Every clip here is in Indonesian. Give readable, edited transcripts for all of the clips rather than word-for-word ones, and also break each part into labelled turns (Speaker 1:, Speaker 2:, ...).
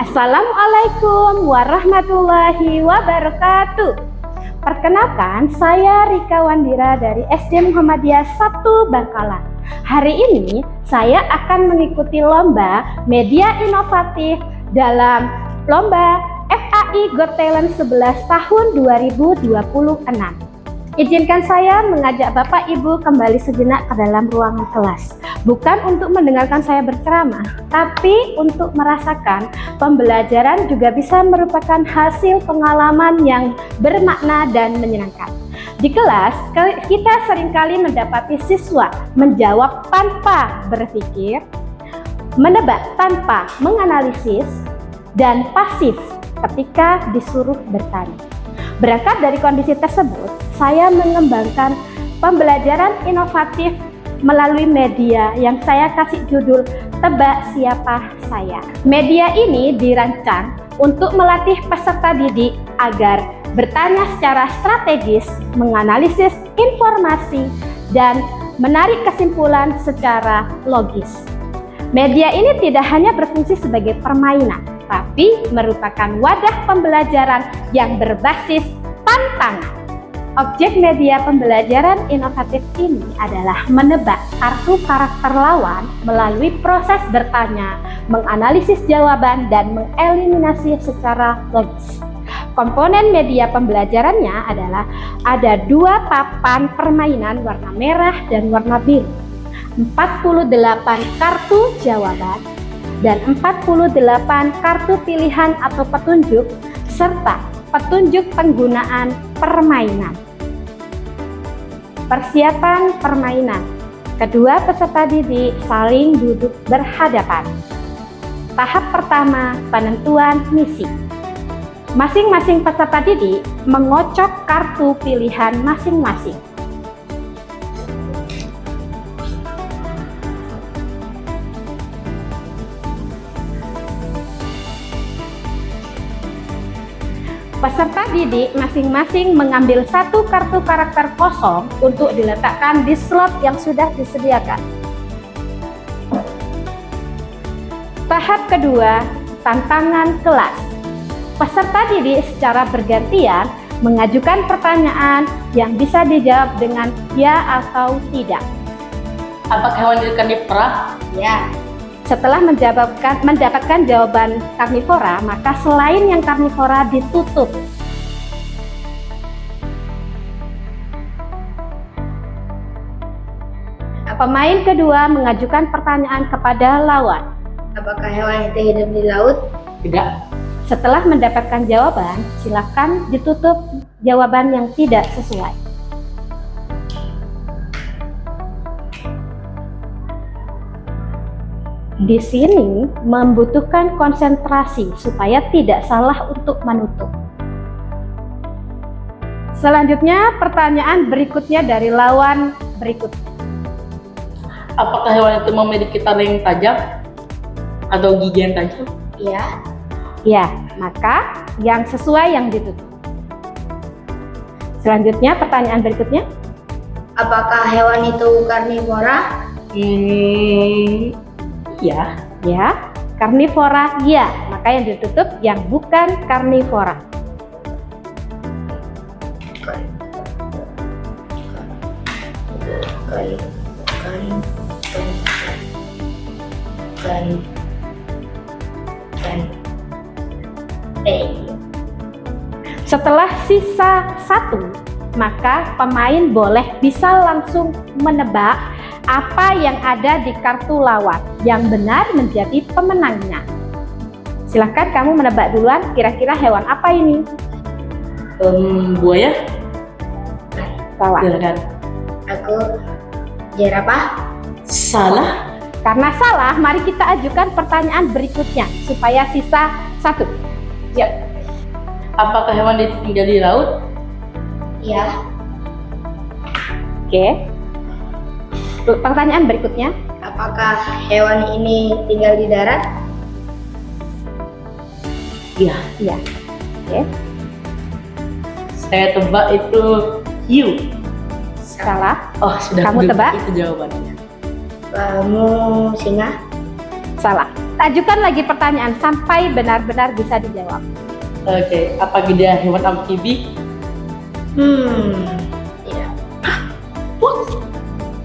Speaker 1: Assalamualaikum warahmatullahi wabarakatuh. Perkenalkan, saya Rika Wandira dari SD Muhammadiyah 1 Bangkalan. Hari ini saya akan mengikuti lomba media inovatif dalam lomba FAI Got Talent 11 tahun 2026. Izinkan saya mengajak Bapak Ibu kembali sejenak ke dalam ruangan kelas. Bukan untuk mendengarkan saya berceramah, tapi untuk merasakan pembelajaran juga bisa merupakan hasil pengalaman yang bermakna dan menyenangkan. Di kelas, kita seringkali mendapati siswa menjawab tanpa berpikir, menebak tanpa menganalisis, dan pasif ketika disuruh bertanya. Berangkat dari kondisi tersebut, saya mengembangkan pembelajaran inovatif melalui media yang saya kasih judul Tebak Siapa Saya. Media ini dirancang untuk melatih peserta didik agar bertanya secara strategis, menganalisis informasi, dan menarik kesimpulan secara logis. Media ini tidak hanya berfungsi sebagai permainan, tapi merupakan wadah pembelajaran yang berbasis tantangan. Objek media pembelajaran inovatif ini adalah menebak kartu karakter lawan melalui proses bertanya, menganalisis jawaban, dan mengeliminasi secara logis. Komponen media pembelajarannya adalah ada 2 papan permainan warna merah dan warna biru, 48 kartu jawaban, dan 48 kartu pilihan atau petunjuk, serta petunjuk penggunaan permainan. Persiapan permainan. Kedua peserta didik saling duduk berhadapan. Tahap pertama, penentuan misi. Masing-masing peserta didik mengocok kartu pilihan masing-masing. Peserta didik masing-masing mengambil 1 kartu karakter kosong untuk diletakkan di slot yang sudah disediakan. Tahap kedua, tantangan kelas. Peserta didik secara bergantian mengajukan pertanyaan yang bisa dijawab dengan ya atau tidak.
Speaker 2: Apakah hewan itu karnivora?
Speaker 1: Ya. Setelah mendapatkan jawaban karnivora, maka selain yang karnivora ditutup. Pemain kedua mengajukan pertanyaan kepada lawan.
Speaker 3: Apakah hewan itu hidup di laut?
Speaker 2: Tidak.
Speaker 1: Setelah mendapatkan jawaban, silakan ditutup jawaban yang tidak sesuai. Di sini membutuhkan konsentrasi supaya tidak salah untuk menutup. Selanjutnya, pertanyaan berikutnya dari lawan berikutnya.
Speaker 2: Apakah hewan itu memiliki taring tajam atau gigi yang tajam?
Speaker 3: Iya.
Speaker 1: Ya, maka yang sesuai yang ditutup. Selanjutnya, pertanyaan berikutnya.
Speaker 3: Apakah hewan itu karnivora?
Speaker 2: Ya.
Speaker 1: Ya, karnivora ya, maka yang ditutup yang bukan karnivora. Setelah sisa 1, maka pemain bisa langsung menebak apa yang ada di kartu lawan yang benar menjadi pemenangnya. Silahkan kamu menebak duluan, kira-kira hewan apa ini?
Speaker 2: Buaya?
Speaker 1: Salah.
Speaker 2: Silakan.
Speaker 3: Aku jerapah?
Speaker 2: Salah.
Speaker 1: Karena salah, mari kita ajukan pertanyaan berikutnya supaya sisa 1.
Speaker 2: Ya. Apakah hewan itu tinggal di laut?
Speaker 3: Iya.
Speaker 1: Oke. Pertanyaan berikutnya.
Speaker 3: Apakah hewan ini tinggal di darat?
Speaker 2: Iya.
Speaker 1: Iya. Oke.
Speaker 2: Saya tebak itu hiu.
Speaker 1: Salah.
Speaker 2: Oh, sudah.
Speaker 1: Kamu tebak?
Speaker 2: Itu jawabannya.
Speaker 3: Kamu singa?
Speaker 1: Salah. Ajukan lagi pertanyaan sampai benar-benar bisa dijawab.
Speaker 2: Oke, apa dia hewan amfibi?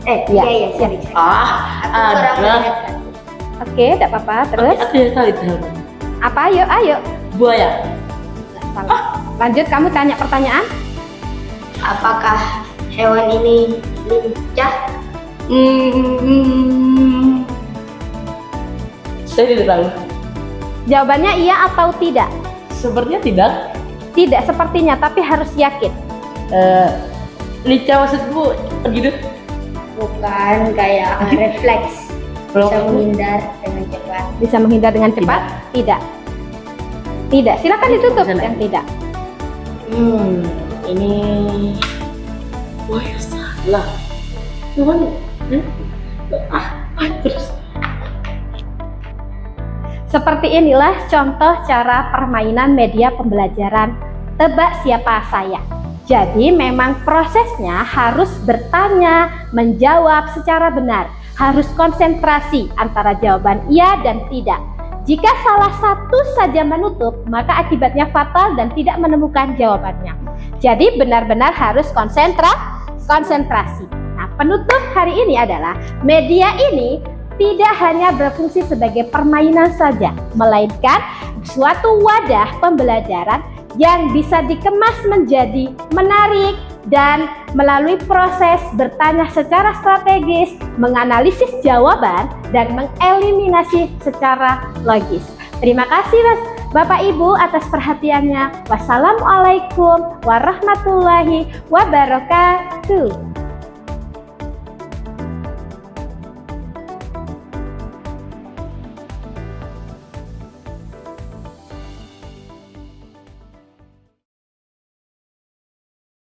Speaker 3: Tidak.
Speaker 1: Iya,
Speaker 3: Iya, sorry. Aku kurang
Speaker 2: Ada.
Speaker 3: mendengarkan.
Speaker 1: Oke, tidak apa-apa. Terus
Speaker 2: Aku yang tahu itu.
Speaker 1: apa? Ayo.
Speaker 2: Buaya.
Speaker 1: Salah. Lanjut, kamu tanya pertanyaan.
Speaker 3: Apakah hewan ini lincah?
Speaker 2: Saya tidak tahu.
Speaker 1: Jawabannya iya atau tidak?
Speaker 2: Sepertinya tidak.
Speaker 1: Tidak sepertinya, tapi harus yakin.
Speaker 2: Lincah maksudmu gitu?
Speaker 3: Bukan, kayak refleks. Bisa menghindar dengan cepat.
Speaker 1: Bisa menghindar dengan cepat? Tidak. Tidak. Silakan ditutup
Speaker 2: Bisa
Speaker 1: yang tidak.
Speaker 2: Ini. Wah, salah. Cuman, terus.
Speaker 1: Seperti inilah contoh cara permainan media pembelajaran tebak siapa saya. Jadi memang prosesnya harus bertanya, menjawab secara benar. Harus konsentrasi antara jawaban iya dan tidak. Jika salah satu saja menutup, maka akibatnya fatal dan tidak menemukan jawabannya. Jadi benar-benar harus konsentrasi. Nah, penutup hari ini adalah media ini tidak hanya berfungsi sebagai permainan saja, melainkan suatu wadah pembelajaran yang bisa dikemas menjadi menarik dan melalui proses bertanya secara strategis, menganalisis jawaban, dan mengeliminasi secara logis. Terima kasih Bapak Ibu atas perhatiannya. Wassalamualaikum warahmatullahi wabarakatuh.